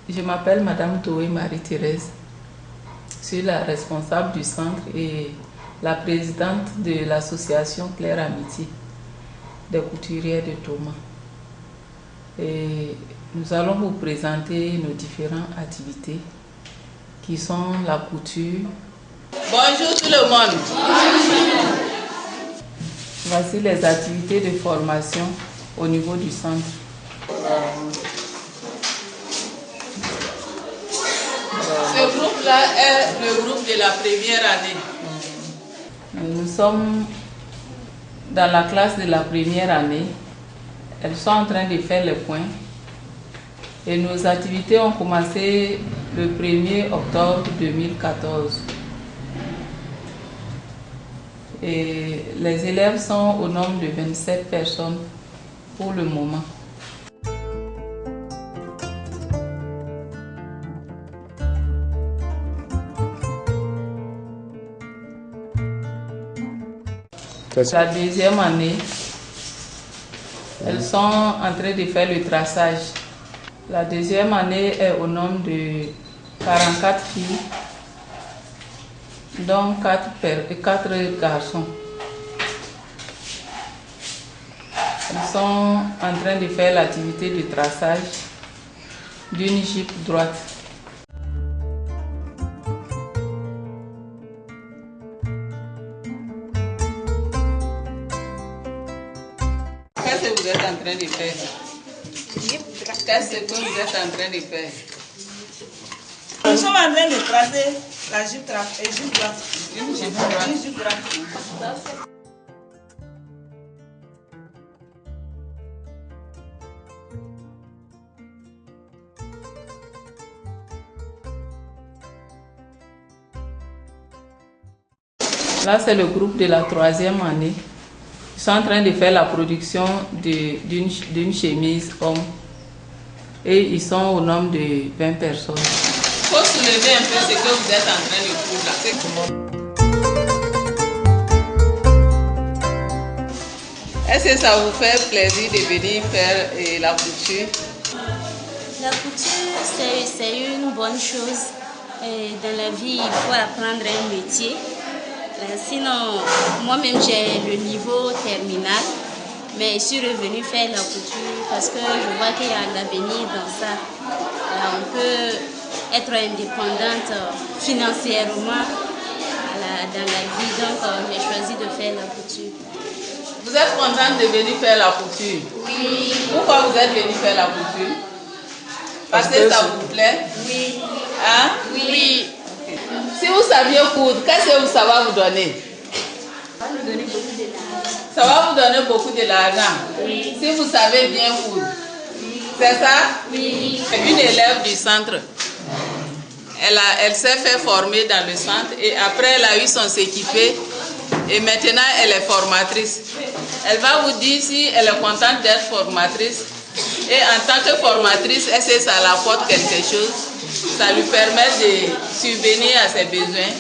Je m'appelle Madame Toé Marie-Thérèse. Je suis la responsable du centre et la présidente de l'association Claire Amitié des couturières de Thomas. Et nous allons vous présenter nos différentes activités qui sont la couture. Bonjour tout le monde. Voici les activités de formation au niveau du centre. Ce groupe-là est le groupe de la première année. Nous sommes dans la classe de la première année. Elles sont en train de faire les points. Et nos activités ont commencé le 1er octobre 2014. Et les élèves sont au nombre de 27 personnes pour le moment. La deuxième année, elles sont en train de faire le traçage. La deuxième année est au nombre de 44 filles, dont 4 garçons. Elles sont en train de faire l'activité de traçage d'une jupe droite. Qu'est-ce que vous êtes en train de faire? Qu'est-ce que vous êtes en train de faire? Nous sommes en train de tracer la jupe droite. Une jupe droite. Là, c'est le groupe de la troisième année. Ils sont en train de faire la production d'une chemise homme. Et ils sont au nombre de 20 personnes. Il faut soulever un peu ce que vous êtes en train de coudre. Est-ce que ça vous fait plaisir de venir faire la couture? La couture, c'est une bonne chose. Dans la vie, il faut apprendre un métier. Sinon, moi-même, j'ai le niveau terminal. Mais je suis revenue faire la couture parce que je vois qu'il y a de l'avenir dans ça. On peut être indépendante financièrement dans la vie. Donc, j'ai choisi de faire la couture. Vous êtes contente de venir faire la couture? Oui. Pourquoi vous êtes venue faire la couture? Parce que ça vous plaît? Oui. Hein? Oui. Okay. Si vous saviez coudre, qu'est-ce que ça va vous donner? Ça va nous donner beaucoup de l'argent. Ça va vous donner beaucoup de l'argent. Oui. Si vous savez bien coudre. Oui. C'est ça? Oui. Une élève du centre. Elle s'est fait former dans le centre et après elle a eu son équipé et maintenant elle est formatrice. Elle va vous dire si elle est contente d'être formatrice et en tant que formatrice, est-ce que ça l'apporte quelque chose? Ça lui permet de subvenir à ses besoins.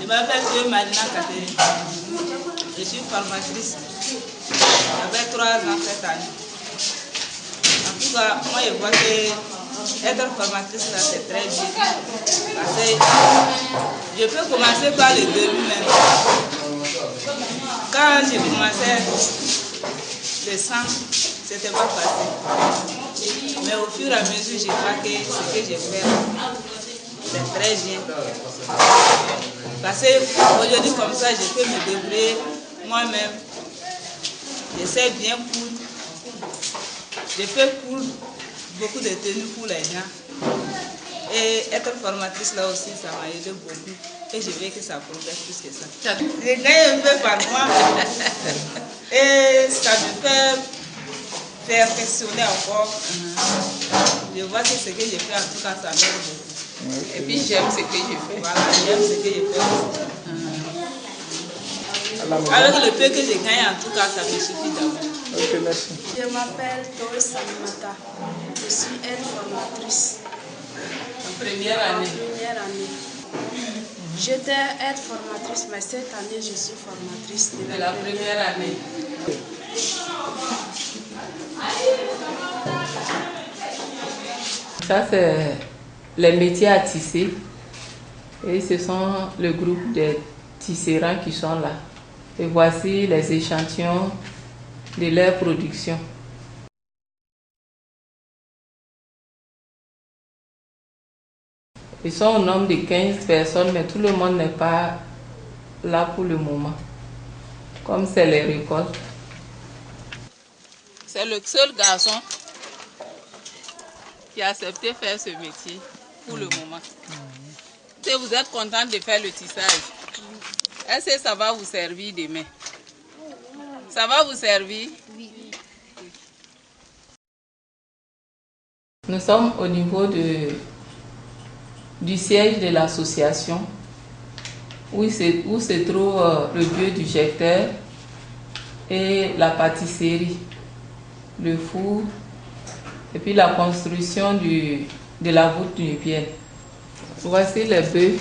Je m'appelle Marina Catherine. Je suis formatrice. J'avais 3 ans cette année. En tout cas, moi je vois que être formatrice là c'est très bien. Parce que je peux commencer par le début même. Quand j'ai commencé le centre, c'était pas facile. Mais au fur et à mesure, j'ai vois que ce que j'ai fait, c'est très bien. Parce qu'aujourd'hui, comme ça, je peux me débrouiller moi-même. Je sais bien coudre. Je peux coudre beaucoup de tenues pour les gens. Et être formatrice là aussi, ça m'a aidé beaucoup. Et je veux que ça progresse plus que ça. Je gagne un peu par mois. Et ça me fait perfectionner encore. Je vois que ce que je fais, en tout cas, ça m'aide beaucoup. Et puis j'aime ce que je fais. Voilà, j'aime ce que je fais aussi. Avec le peu que je gagne, en tout cas, ça me suffit d'avoir. Ok, merci. Je m'appelle Toé Salimata. Je suis aide-formatrice. En première année. Première année. J'étais aide-formatrice, mais cette année, je suis formatrice De la première année. Ça, c'est les métiers à tisser. Et ce sont le groupe des tisserands qui sont là. Et voici les échantillons de leur production. Ils sont au nombre de 15 personnes, mais tout le monde n'est pas là pour le moment. Comme c'est les récoltes. C'est le seul garçon qui a accepté de faire ce métier pour le moment. Si vous êtes content de faire le tissage, est-ce que ça va vous servir demain? Ça va vous servir? Oui. Nous sommes au niveau du siège de l'association où se trouve le biodigesteur et la pâtisserie, le four et puis la construction de la voûte nubienne. Voici les bœufs.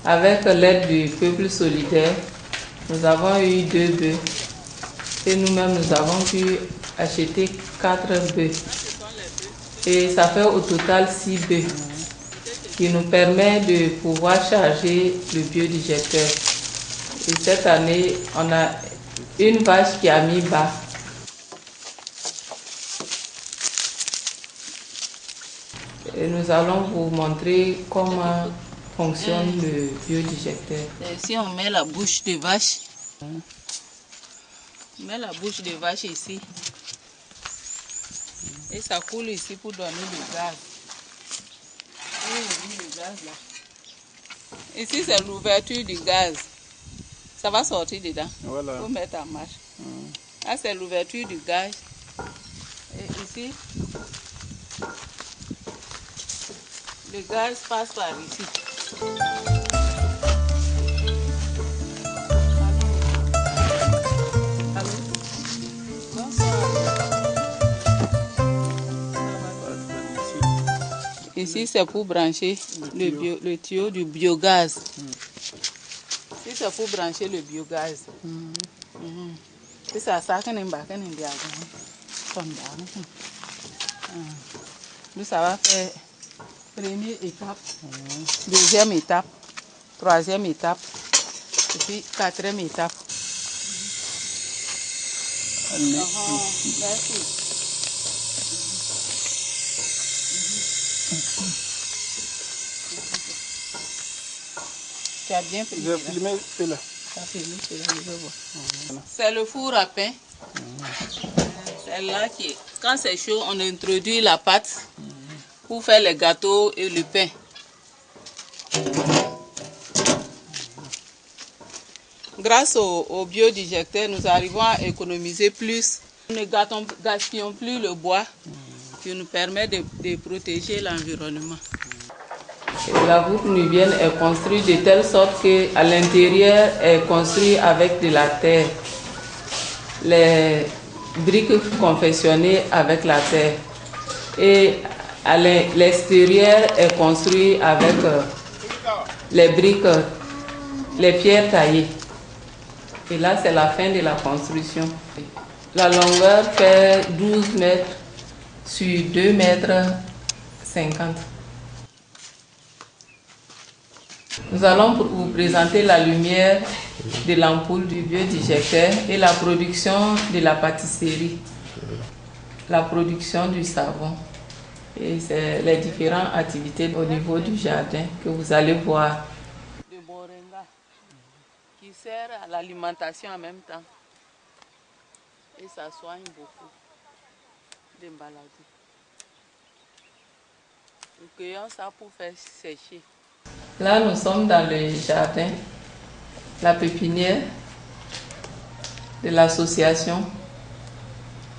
Avec l'aide du peuple solidaire, nous avons eu 2 bœufs et nous-mêmes nous avons pu acheter 4 bœufs. Et ça fait au total 6 bœufs qui nous permet de pouvoir charger le biodigesteur. Et cette année, on a une vache qui a mis bas. Et nous allons vous montrer comment fonctionne le biodigesteur. Ici, on met la bouche de vache. On met la bouche de vache ici. Et ça coule ici pour donner le gaz. Et le gaz là. Ici, c'est l'ouverture du gaz. Ça va sortir dedans. Voilà. Il faut mettre en marche. Là, c'est l'ouverture du gaz. Et ici, le gaz passe par ici. Ici, c'est pour brancher le tuyau du biogaz. Ici, c'est pour brancher le biogaz. C'est ça, ça qu'on aime bien. Nous, ça va faire première étape, deuxième étape, troisième étape, et puis quatrième étape. Merci. Tu as bien filmé. J'ai filmé cela. C'est le four à pain. C'est là qui, quand c'est chaud, on introduit la pâte pour faire les gâteaux et le pain. Grâce au biodigesteur, nous arrivons à économiser plus. Nous ne gaspillons plus le bois qui nous permet de protéger l'environnement. La voûte nubienne est construite de telle sorte qu'à l'intérieur est construit avec de la terre. Les briques confectionnées avec la terre. Et à l'extérieur est construit avec les briques, les pierres taillées. Et là, c'est la fin de la construction. La longueur fait 12 mètres sur 2 mètres 50. Nous allons vous présenter la lumière de l'ampoule du biodigesteur et la production de la pâtisserie, la production du savon. Et c'est les différentes activités au niveau du jardin que vous allez voir. De moringa qui sert à l'alimentation en même temps. Et ça soigne beaucoup de maladies. Nous cueillons ça pour faire sécher. Là, nous sommes dans le jardin, la pépinière de l'association,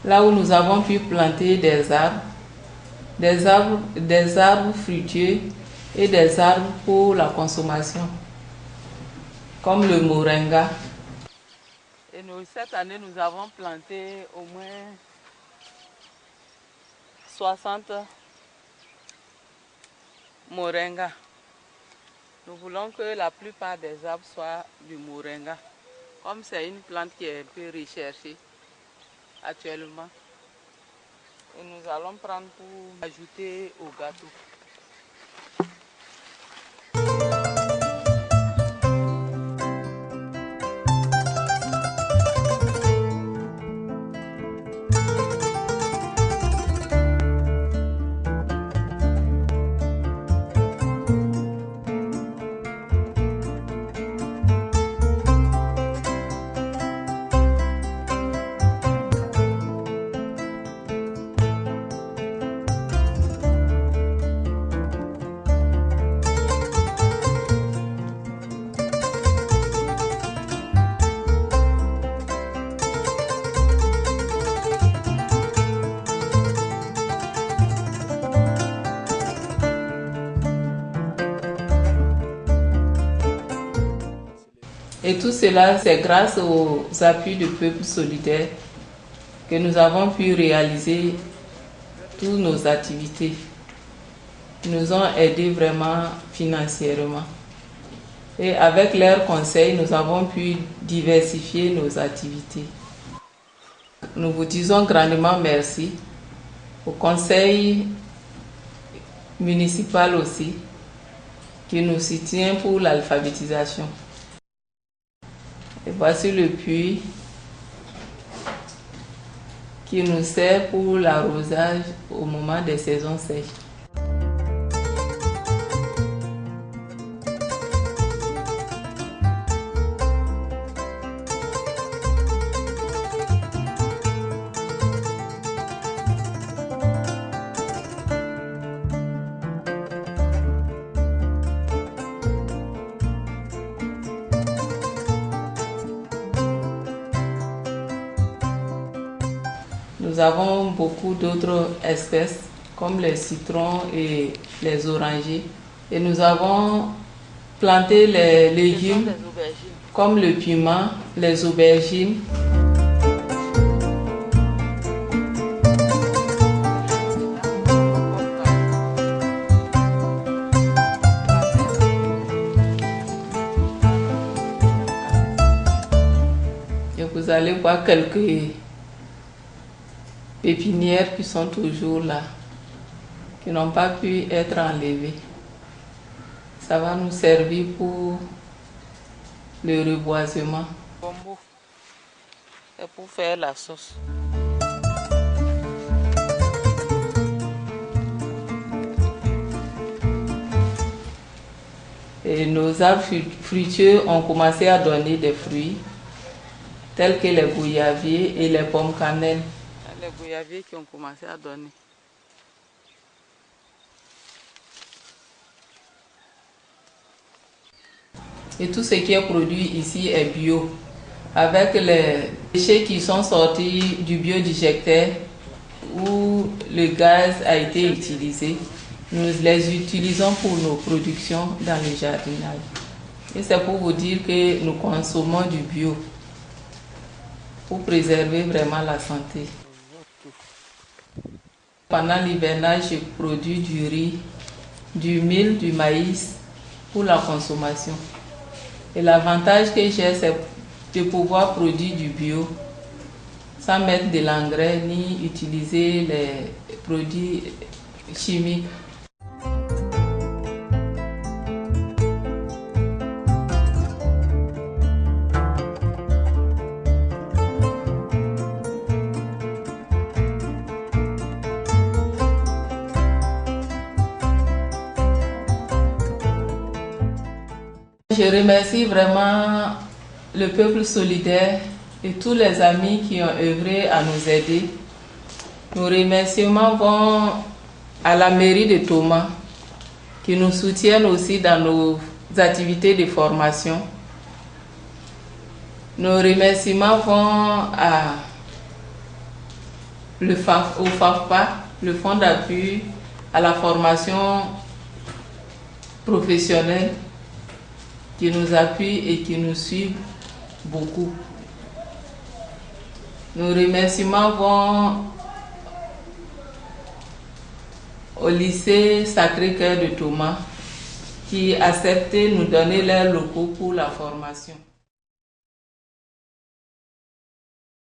là où nous avons pu planter des arbres fruitiers et des arbres pour la consommation, comme le moringa. Et cette année, nous avons planté au moins 60 moringa. Nous voulons que la plupart des arbres soient du moringa. Comme c'est une plante qui est un peu recherchée actuellement. Et nous allons prendre pour ajouter au gâteau. Et tout cela, c'est grâce aux appuis du peuple solidaire que nous avons pu réaliser toutes nos activités. Ils nous ont aidés vraiment financièrement. Et avec leurs conseils, nous avons pu diversifier nos activités. Nous vous disons grandement merci au conseil municipal aussi, qui nous soutient pour l'alphabétisation. Et voici le puits qui nous sert pour l'arrosage au moment des saisons sèches. Nous avons beaucoup d'autres espèces comme les citrons et les orangers. Et nous avons planté les légumes comme le piment, les aubergines. Et vous allez voir quelques pépinières qui sont toujours là, qui n'ont pas pu être enlevées. Ça va nous servir pour le reboisement. C'est pour faire la sauce. Et nos arbres fruitiers ont commencé à donner des fruits, tels que les goyaviers et les pommes cannelle. Les goyaviers qui ont commencé à donner. Et tout ce qui est produit ici est bio. Avec les déchets qui sont sortis du biodigecteur où le gaz a été utilisé, nous les utilisons pour nos productions dans le jardinage. Et c'est pour vous dire que nous consommons du bio pour préserver vraiment la santé. Pendant l'hivernage, je produis du riz, du mil, du maïs pour la consommation. Et l'avantage que j'ai, c'est de pouvoir produire du bio sans mettre de l'engrais ni utiliser les produits chimiques. Je remercie vraiment le peuple solidaire et tous les amis qui ont œuvré à nous aider. Nos remerciements vont à la mairie de Thomas qui nous soutiennent aussi dans nos activités de formation. Nos remerciements vont au FAFPA, le Fonds d'appui à la formation professionnelle, qui nous appuient et qui nous suivent beaucoup. Nos remerciements vont au lycée Sacré-Cœur de Thomas qui a accepté de nous donner leurs locaux pour la formation.